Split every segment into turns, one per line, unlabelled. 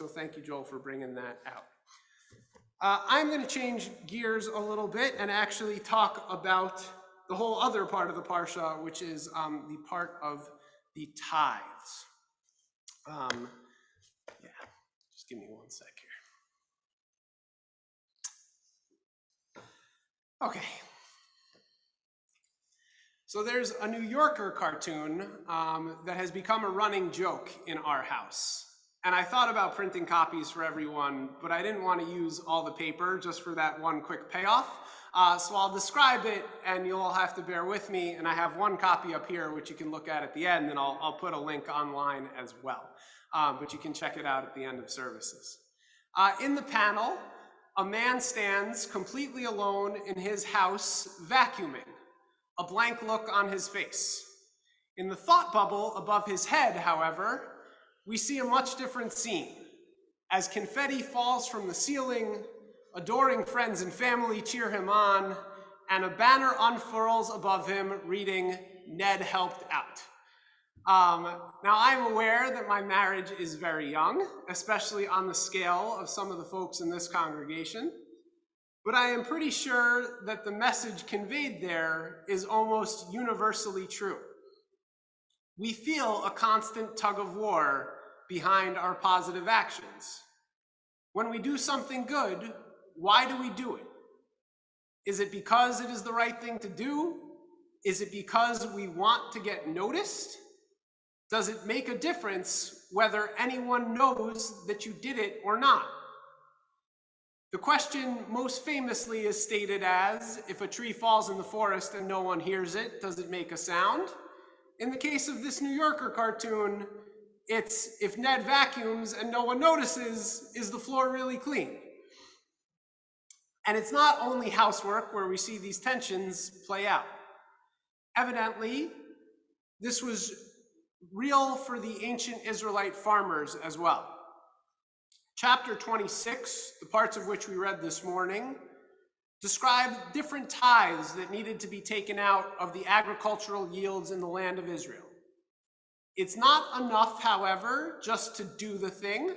So thank you, Joel, for bringing that out. I'm going to change gears a little bit and actually talk about the whole other part of the Parsha, which is the part of the tithes. Just give me one sec here. Okay. So there's a New Yorker cartoon that has become a running joke in our house. And I thought about printing copies for everyone, but I didn't want to use all the paper just for that one quick payoff. So I'll describe it, and you'll all have to bear with me. And I have one copy up here, which you can look at the end, and I'll put a link online as well. But you can check it out at the end of services. In the panel, a man stands completely alone in his house vacuuming, a blank look on his face. In the thought bubble above his head, however, we see a much different scene. As confetti falls from the ceiling, adoring friends and family cheer him on, and a banner unfurls above him reading, "Ned helped out." Now, I'm aware that my marriage is very young, especially on the scale of some of the folks in this congregation, but I am pretty sure that the message conveyed there is almost universally true. We feel a constant tug of war behind our positive actions. When we do something good, why do we do it? Is it because it is the right thing to do? Is it because we want to get noticed? Does it make a difference whether anyone knows that you did it or not? The question most famously is stated as, if a tree falls in the forest and no one hears it, does it make a sound? In the case of this New Yorker cartoon, it's, if Ned vacuums and no one notices, is the floor really clean? And it's not only housework where we see these tensions play out. Evidently, this was real for the ancient Israelite farmers as well. Chapter 26, the parts of which we read this morning, describe different tithes that needed to be taken out of the agricultural yields in the land of Israel. It's not enough, however, just to do the thing.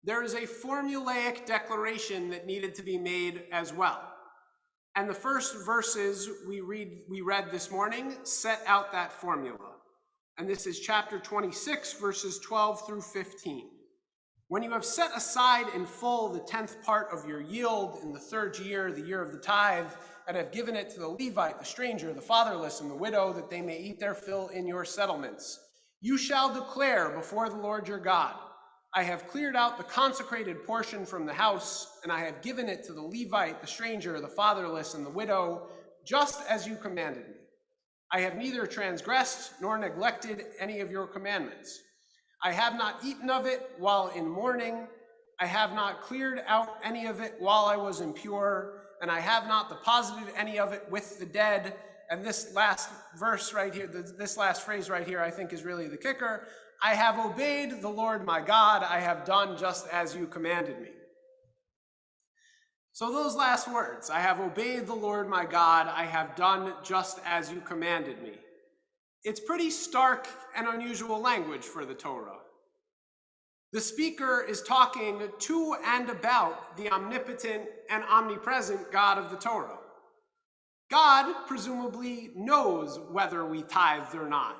There is a formulaic declaration that needed to be made as well. And the first verses we read this morning set out that formula. And this is chapter 26, verses 12 through 15. When you have set aside in full the 10th part of your yield in the third year, the year of the tithe, and have given it to the Levite, the stranger, the fatherless, and the widow, that they may eat their fill in your settlements, you shall declare before the Lord your God, I have cleared out the consecrated portion from the house, and I have given it to the Levite, the stranger, the fatherless, and the widow, just as you commanded me. I have neither transgressed nor neglected any of your commandments. I have not eaten of it while in mourning. I have not cleared out any of it while I was impure, and I have not deposited any of it with the dead. And this last verse right here, this last phrase right here, I think is really the kicker. I have obeyed the Lord my God. I have done just as you commanded me. So those last words, I have obeyed the Lord my God. I have done just as you commanded me. It's pretty stark and unusual language for the Torah. The speaker is talking to and about the omnipotent and omnipresent God of the Torah. God presumably knows whether we tithed or not,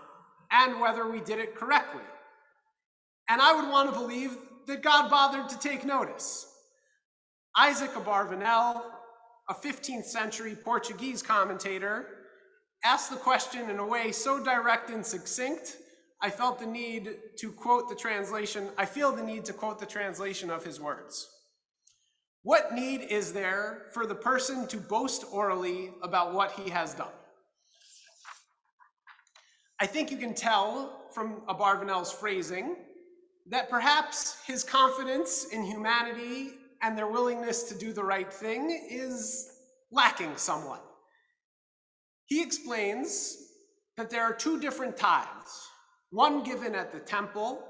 and whether we did it correctly. And I would want to believe that God bothered to take notice. Isaac Abarvanel, a 15th century Portuguese commentator, asked the question in a way so direct and succinct, I feel the need to quote the translation of his words. What need is there for the person to boast orally about what he has done? I think you can tell from Abarvanel's phrasing that perhaps his confidence in humanity and their willingness to do the right thing is lacking somewhat. He explains that there are two different tithes, one given at the temple,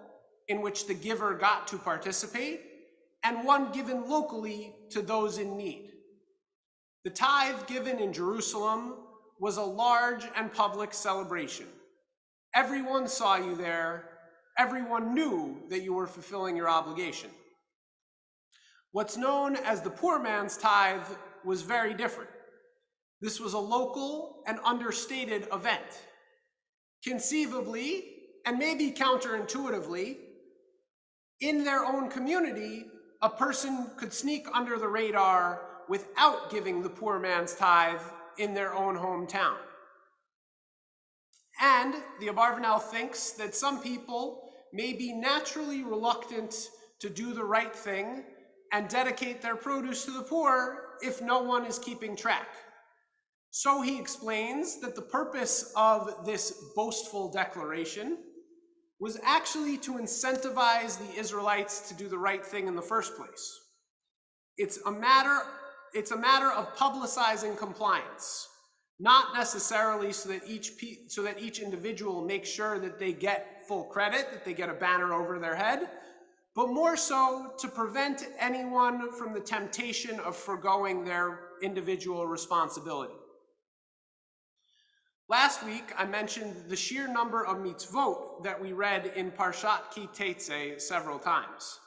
in which the giver got to participate, and one given locally to those in need. The tithe given in Jerusalem was a large and public celebration. Everyone saw you there. Everyone knew that you were fulfilling your obligation. What's known as the poor man's tithe was very different. This was a local and understated event. Conceivably, and maybe counterintuitively, in their own community, a person could sneak under the radar without giving the poor man's tithe in their own hometown. And the Abarvanel thinks that some people may be naturally reluctant to do the right thing and dedicate their produce to the poor if no one is keeping track. So he explains that the purpose of this boastful declaration was actually to incentivize the Israelites to do the right thing in the first place. It's a matter of publicizing compliance, not necessarily so that each individual makes sure that they get full credit, that they get a banner over their head, but more so to prevent anyone from the temptation of forgoing their individual responsibility. Last week, I mentioned the sheer number of mitzvot that we read in Parshat Ki Tetzei several times.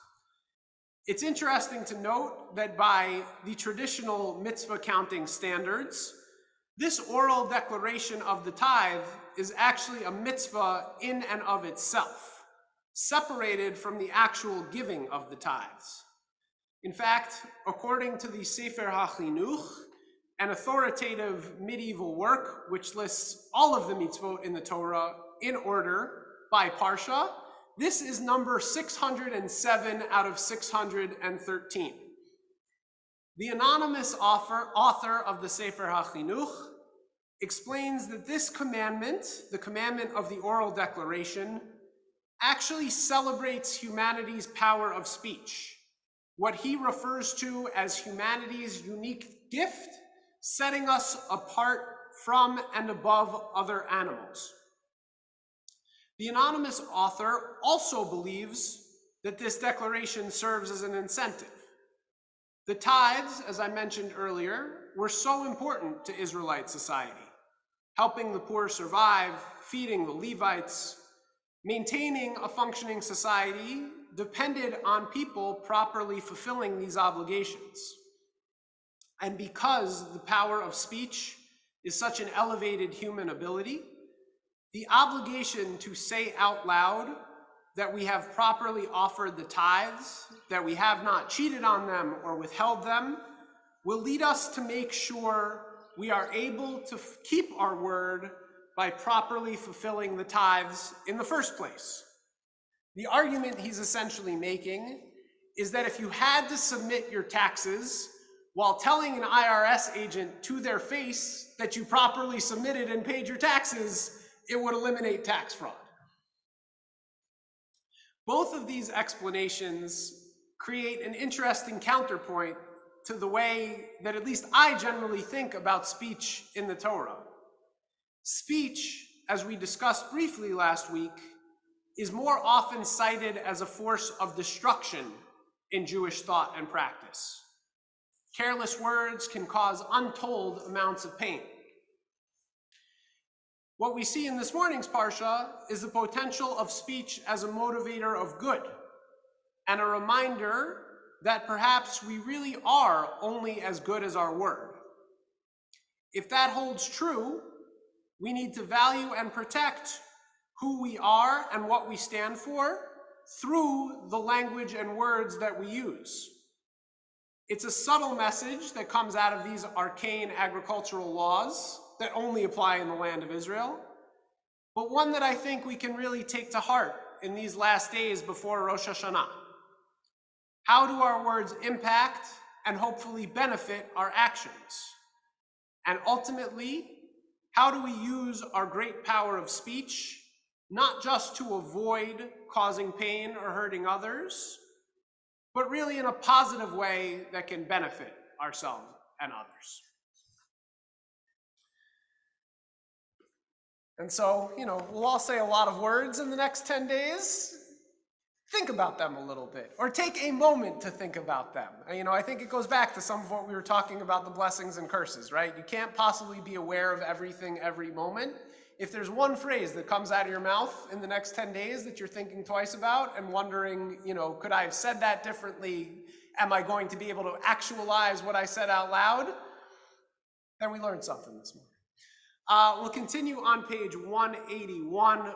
It's interesting to note that by the traditional mitzvah counting standards, this oral declaration of the tithe is actually a mitzvah in and of itself, separated from the actual giving of the tithes. In fact, according to the Sefer HaChinuch, an authoritative medieval work which lists all of the mitzvot in the Torah in order by Parsha, this is number 607 out of 613. The anonymous author of the Sefer HaChinuch explains that this commandment, the commandment of the oral declaration, actually celebrates humanity's power of speech, what he refers to as humanity's unique gift, setting us apart from and above other animals. The anonymous author also believes that this declaration serves as an incentive. The tithes, as I mentioned earlier, were so important to Israelite society, helping the poor survive, feeding the Levites. Maintaining a functioning society depended on people properly fulfilling these obligations. And because the power of speech is such an elevated human ability, the obligation to say out loud that we have properly offered the tithes, that we have not cheated on them or withheld them, will lead us to make sure we are able to keep our word by properly fulfilling the tithes in the first place. The argument he's essentially making is that if you had to submit your taxes while telling an IRS agent to their face that you properly submitted and paid your taxes, it would eliminate tax fraud. Both of these explanations create an interesting counterpoint to the way that at least I generally think about speech in the Torah. Speech, as we discussed briefly last week, is more often cited as a force of destruction in Jewish thought and practice. Careless words can cause untold amounts of pain. What we see in this morning's Parsha is the potential of speech as a motivator of good, and a reminder that perhaps we really are only as good as our word. If that holds true, we need to value and protect who we are and what we stand for through the language and words that we use. It's a subtle message that comes out of these arcane agricultural laws that only apply in the land of Israel, but one that I think we can really take to heart in these last days before Rosh Hashanah. How do our words impact and hopefully benefit our actions? And ultimately, how do we use our great power of speech, not just to avoid causing pain or hurting others, but really in a positive way that can benefit ourselves and others? And so, we'll all say a lot of words in the next 10 days. Think about them a little bit, or take a moment to think about them. I think it goes back to some of what we were talking about, the blessings and curses, right? You can't possibly be aware of everything every moment. If there's one phrase that comes out of your mouth in the next 10 days that you're thinking twice about and wondering, could I have said that differently, am I going to be able to actualize what I said out loud? Then we learned something this morning. We'll continue on page 181